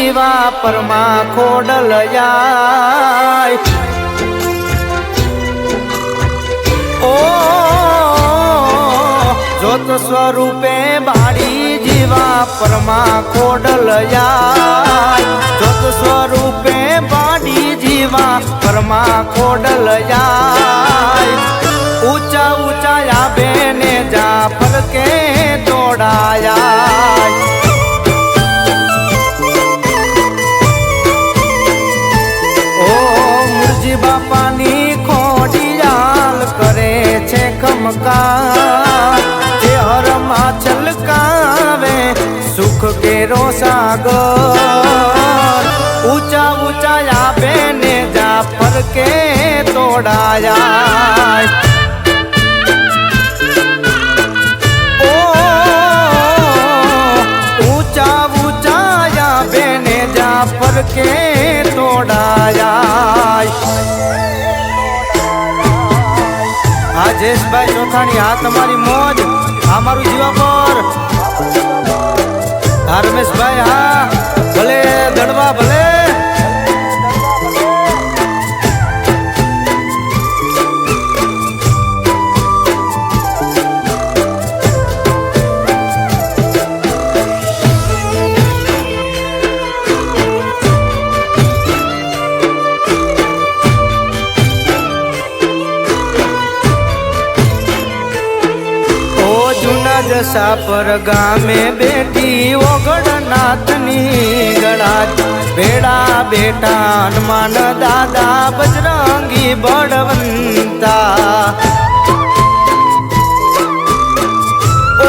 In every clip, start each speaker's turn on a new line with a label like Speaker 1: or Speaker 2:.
Speaker 1: જીવા પરમાં ખોડલયાય ઓ જોત સ્વરૂપે બાળી જીવા પરમાં ખોડલયાય જોત સ્વરૂપે બાળી જીવા પરમાં ખોડલયાય ઊંચા ઊંચા આબે ને જાફર કે દોડાયા ઓ મુરજી બાપાની ખોડિયાલ કરે છે ખમકાર જે હરમાં છલકાવે સુખ કેરો સાગર ઊંચા ઊંચા આબે ને જાફર કે તોડાયા पर के तोड़ाया आजेश भाई चौथानी हाथ हमारी मौज हमारू जीवा पर रमेश भाई हाँ भले दड़वा भले जसा पर गामे बेटी ओगड़नाथनी गड़ा बेड़ा बेटा हनुमान दादा बजरंगी बड़वंता ओ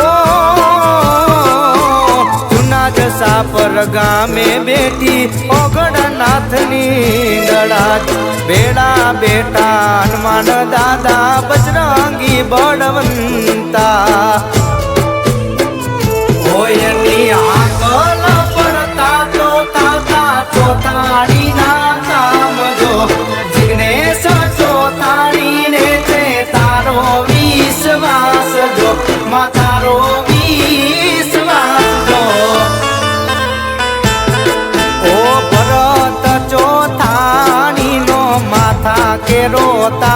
Speaker 1: चुना जसा पर गामे बेटी ओगड़नाथनी गड़ा बेड़ा बेटा हनुमान दादा बजरंगी बड़वंता होयनी आकल पड़ता तो ताता चौथाड़ी ना काम जो जिग्नेश चौथाड़ी ने थे तारो विश्वास जो मातारो विश्वास जो ओ भरत चौथाड़ी नो माथा के रोता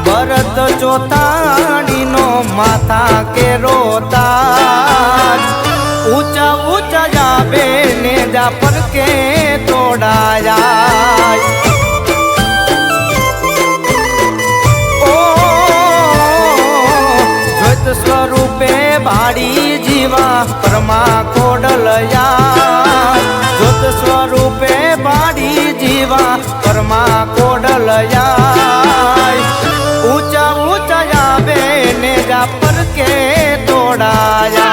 Speaker 1: भरत चौथाड़ी नो माथा के रोता ऊंचा ऊंचा जाबे ने जाफर के तोड़ाया ओ ज्योत स्वरूपे बाड़ी जीवा परमा खोडलया ज्योत स्वरूपे बाड़ी जीवा परमा खोडलया ऊंचा ऊंचा जाबे ने जाफर के तोड़ाया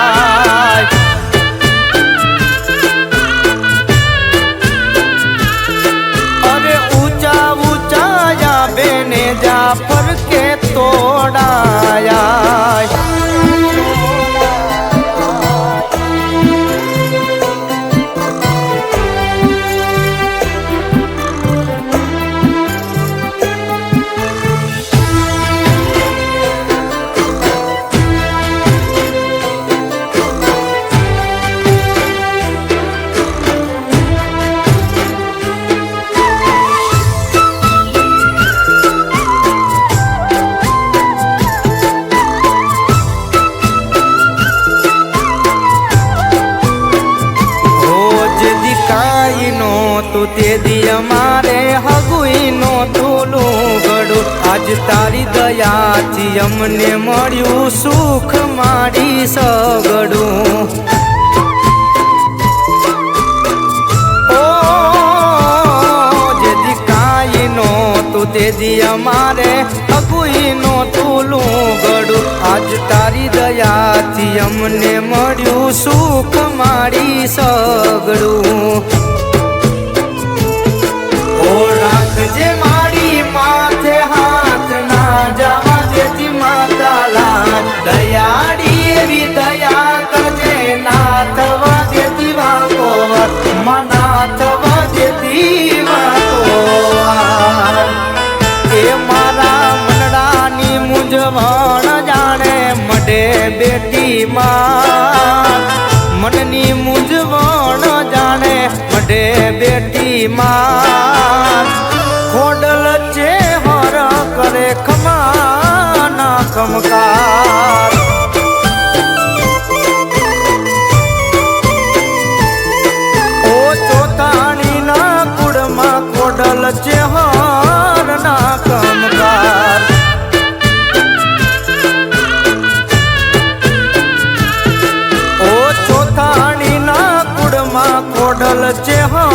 Speaker 1: अरे ऊंचा ऊंचा जाबे ने जाफर के तोड़ाया ते दिया मारे हगुई नो तूलू गड़ू आज तारी दया थी अमने मळ्यू सुख मारी सगड़ू ओ जेदी काई नो तू ते दिया मारे हगुई नो तूलू गड़ू आज तारी दया थी अमने मळ्यू सुख मारी सगड़ू जे मारी माथे हाथ ना जावा देती माता लाल दयाड़ी एवी दया करजे नाथ वा देती वाको मनाथ वा देती वाको ए मारा मनडानी मुंजवण जाने मडे बेटी मां मननी मुंजवण जाने માર ખોડલ ચેહર કરે ખમાના ખમકાર ઓ ચોતાણીના કુળમાં ખોડલ ચેહર ના ખમકાર ઓ ચોથાણીના કુળમાં ખોડલ ચેહર